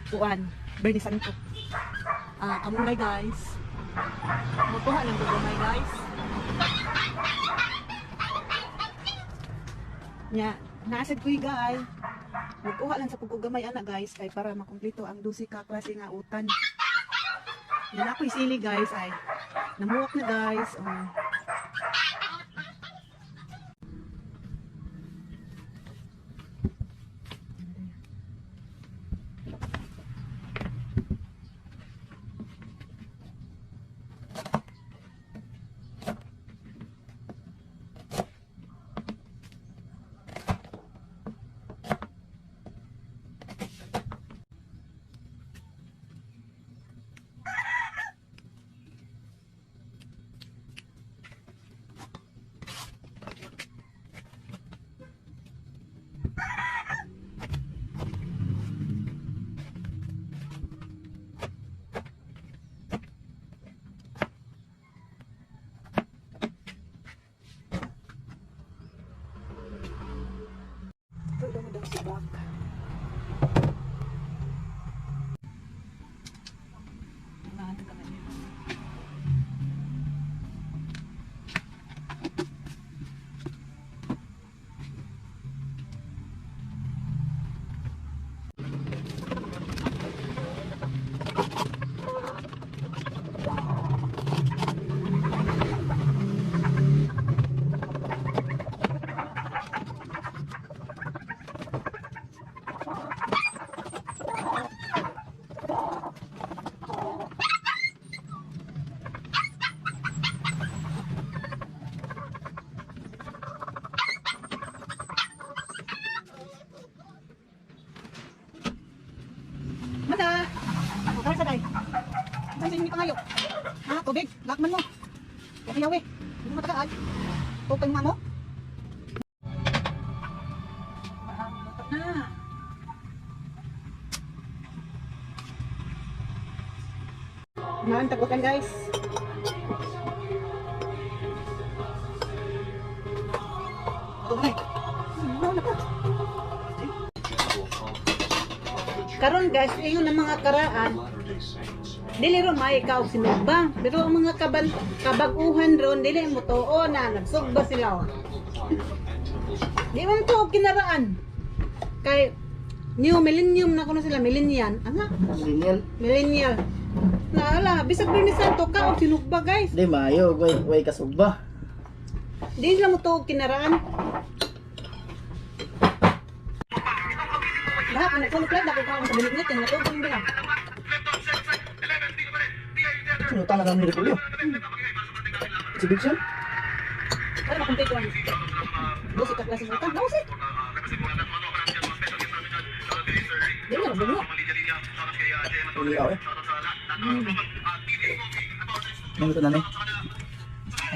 Kuan, Bernie Santo. Amulay guys. Makuha lang gagawin guys. Nya, naasad ko guys. Magkuha lang sa pagkugamay ana guys kay para makumpleto ang 12 ka klase nga utan. Yan ako'y sili guys ay namuwak na guys. Sibak. Mana? Tara sa day. Saan sa inyo pangayo? Ha, tubig, lakman mo. Okay, yawi. Hindi mo matakaan. Tukay mo mo. Na. Naan tagutan guys. Okay. Karon guys, iyon ang mga karaan. Dili ron may ikaw sinugba. Pero ang mga kabaguhan ron, dili mo tuo na nagsugba sila. Di man to kinaraan. Kay new millennium na kuno sila, millennial. Ano? Millennial. Millennial. Naala, bisag Bernie Santo ka og sinugba guys. Di mayo, way kasugba. Di sila mo to kinaraan. Lahat ang nagsuluplag, dako ka sa bilignet, yung natugong yung bilang. Sino talaga ang nirikulo? Exhibition? Para makumpleto ang dosi ka klase mo. Nausit! Di na, mabuno. Uliaw eh. Ano ito nanay?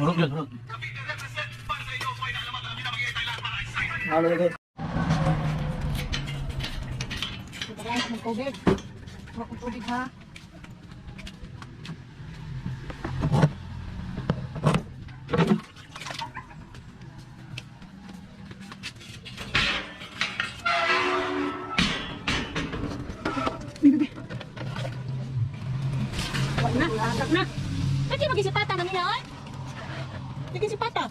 Urog yun, urog. Ano na guys? Pagkakas ng tubig. Huwag kong tubig ha. Huwag na, lagak na. Pwede mag-isipata kami na, oy? Sige si Pata.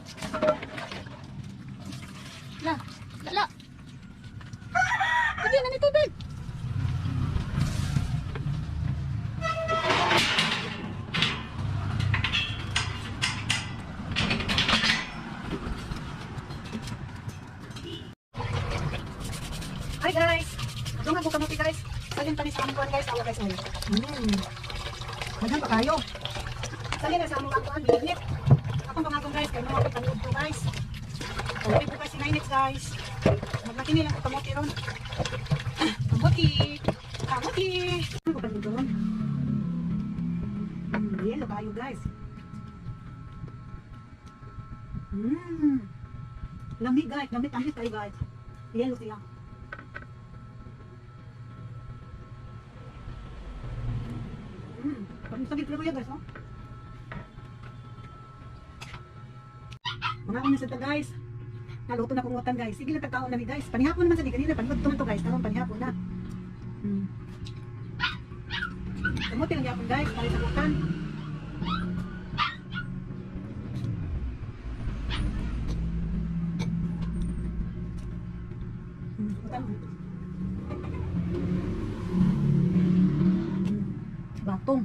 La, lala. Pwede na ni tubig. Hi guys! Dungan po kamuti guys. Salin pa ni sa amuan guys. Awa guys ngayon. Maghan pa kayo. Salin na sa amuan bilignet. Akong pangagong guys. Kaya mga panood ko guys. Kamuti po guys si Ninex guys. Maglaki nilang ko kamuti ron. Kamuti! Kamuti! Ano ko pa nito ron? Yelo kayo guys. Lamig guys. Lamig kayo guys. Yelo siya. Sakit pero ya guys, oh. Mga una sa guys. Naluto na kungutan guys. Sige lang tagtaon na ni guys. Panihapon naman sa di kanina. Panihapon to guys. Karon panihapon na. Kamuti lang yapon guys, palit sa utan. Utan. Batong.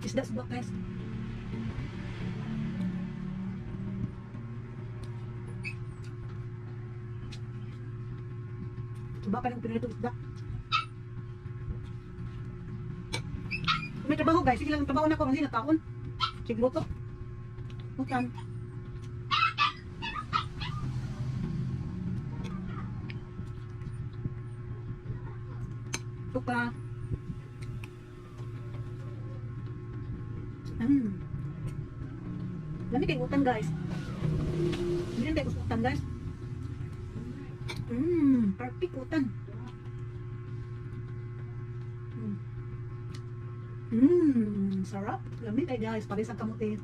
Isda subak guys. Subak ka ng pinito isda. May trabaho guys, sige lang trabaho na ako, hindi na taon. Siglo to. Utan. Tuka. Lami kay utan guys. Hindi kay utan guys. Perfect utan. Sarap. Lami kay guys, pares ang kamuti.